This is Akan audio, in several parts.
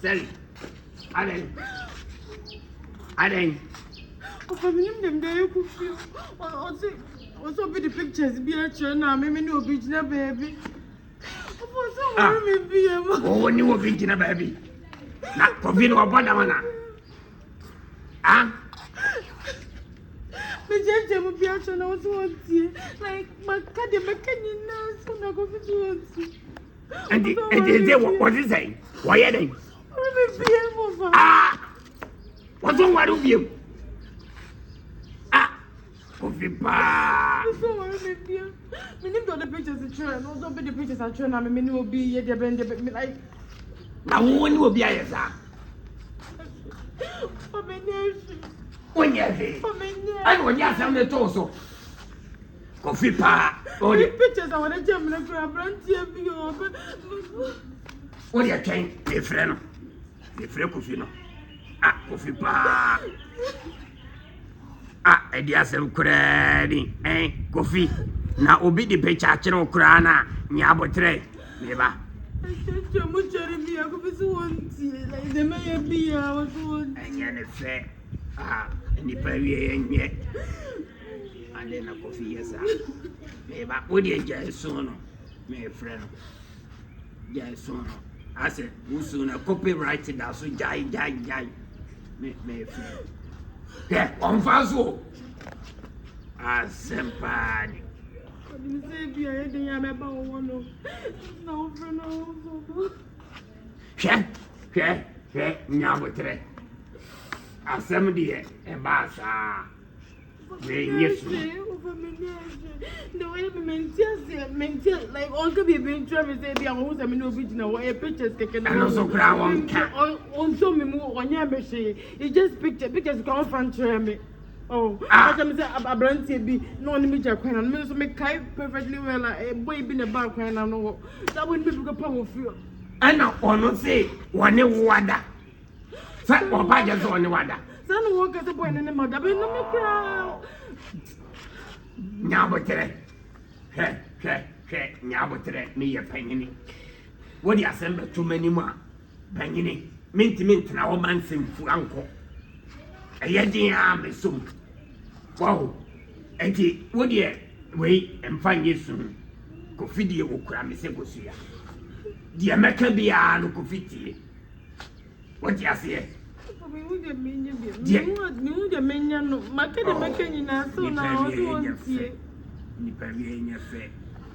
Sally. Aden. Oh, I'm in them there. Also, be the pictures be a churn. I'm in no beach, baby. Oh, you will be in a baby. Not for Vino or Bonamana. Ah? My judge will be out and I was wanting. Like my caddy, my canyon now, so I go to and what is saying? Why are they? Ah! What's wrong with you? Ah! Coffee bar. My name on the pictures are true, and also the pictures are true. I mean, will be yet the bend of me like. Now, when will be a yes, For my nation. When you're here, and when you're on the torso. Coffee bar. Oh, the pictures I want to jump and grab here. What do you think, the friend? The friend coffee. Ah, coffee bar. Ah, a dear self credit, eh? Coffee. Now, obi the picture, channel crana, Yabotre, never. I said, you're much of me. I could be so one, like the may be our food. And yet, fair. Ah, and the perry and yet. And then a coffee, yes, sir. Maybe what you just soon, my friend. Yes, soon. I said, who soon a copyrighted us so jai, my friend. Yeah, on Faso. Ah, Sempani. Nyabotre. Assembly and Bassa. Yes, the way maintain like all could be being Travis, they are also original pictures taken and also crown on so many on your machine. It's just pictures come from me. Oh, I can say a brand be no image of Queen and make Kai perfectly well. A boy being a back when I know that wouldn't be a power of you. And now, not say one water. Fat or badges on the water. Son walk as a boy and a mother, but no crowd. Nyabotre. Nyabotre, me a penny. What do you assemble too many more? Penny, mint now, man, sing for uncle. A yeti arm is soon. Wow, Eddie, would you wait and find you soon? Coffee will cram a segosia. The American be a look of it. What you say? The minion, my kid, my canyon, so now,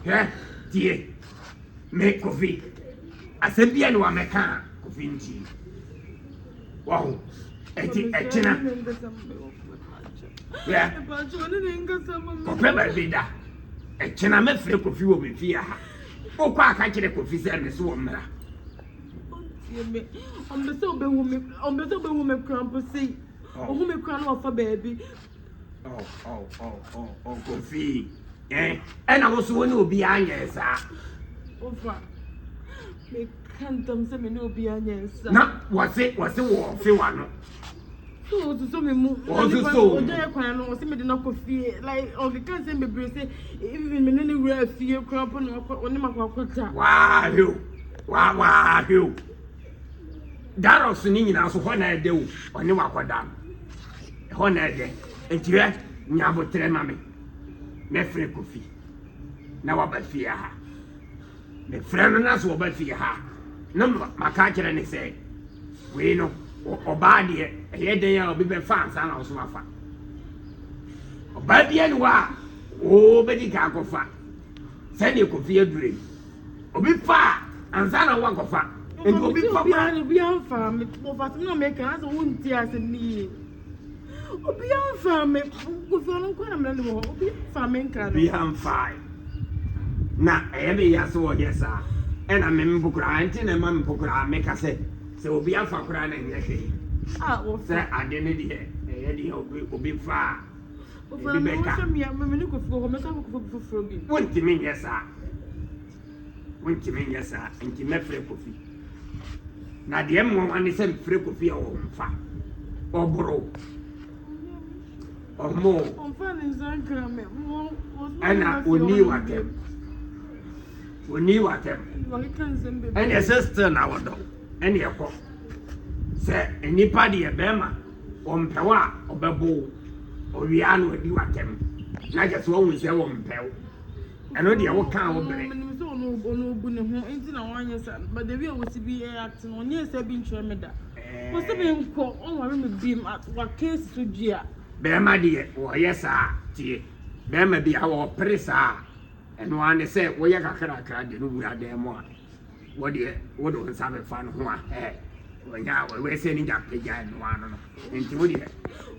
yeah, dear, make coffee. I said, be anyone I can, coffee tea. Wow. Yeah, Bida. A china met flip of you with fear. Oh, quite catch a coffee service woman. On the sober woman, crumple see. Oh, whom a crown of a baby. Oh, coffee. Eh, and I also want to be on yes, sir. Oh, make cantum some no be on yes. Not was it was the war, Fiwano. So, so move. Also, there can see me the knock of fear, like all the can't say me say, even in any rare fear, crump on my quota. Wow, you. That was singing us when I do, or no aquadam. Honor day, and you have Nabotre mammy. Nefre coffee. Now about fear her. The friend us will but fear her. No, my catcher and say, we know. Or bad yet, here they are be fans and also my fan. Or bad yet, oh, Betty Cacofa. Send you could feel dream. Or be far and son one of fat. And will be beyond farm, but no make us won't tear as me. Oh, beyond farm, with one quite be farming can be on fire. Now, every year, so yes, sir. And I'm in Bucrantin and Mam Bucra make us say. So be a for crying. Ah, well, sir, I didn't hear. Eddie will be far. Me, I'm look for me. What do you mean, yes, sir? What do you mean, yes, sir? And you met free coffee. Now, the M1 is a free coffee or fat or bro or more. And I will knew at them. We knew at them. And your sister now, though. And your pop. Say anybody a bema ompewa obebo owia no adi watem na just won say won pew eno de wo kan wo bere me so no bu ne ho enti na wanye sa but the way we see be act no nye say bi ntwe me da wo se be nko on ware me bim at wa case so dua bema de wo yesa tie bema bi a wo presa eno ane say wo ye kakra de no wura de mo a wo de wo do nsa be fa no ho a onya we say ni ja peja no ano no enti wo de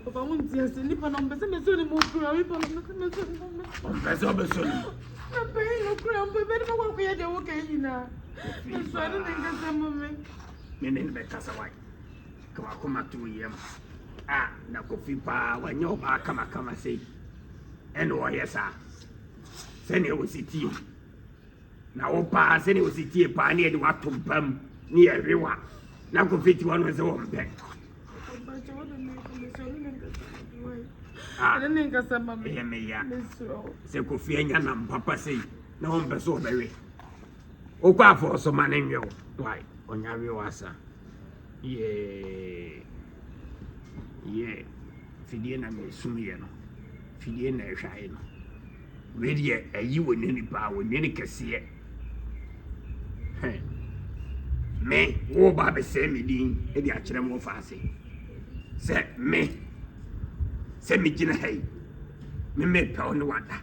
papa won ti ase ni pa no be se me so ni mo kura we pa no me so be so na pe no kura mo be no ko ye de wo ke yina me so ni nga se mo me ne be kasa wai kwa kuma tu yem na kofi pa wanyo ba kama sei eno wo yesa se ne wo siti na wo pa se ne wo siti pa ne de watompam ni erewa na kofi ti wonu se wo mpe se kofi anya na papa sei na wo mpe so bewe o kwa afo so manenwe wai onyawe wasa ye fidie na me sumiye no fidie na ehwae no wedi ayi woni ni pa woni ni kese me wo ba be se me din e di akere mo fa ase se me gina hai me pa oni wada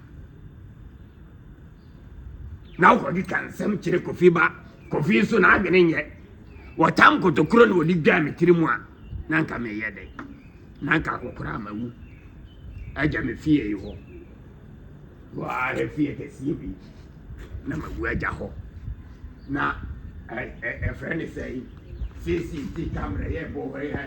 na ko di kan sem kire kofi so na agene nye watam ko to kuro no di gwa me tiri mu a na nka me yede na nka kokora mawu aja me fie yi ho wa fie ke si bi na mawu aja ho na friend say CCTV camera ye bo he ha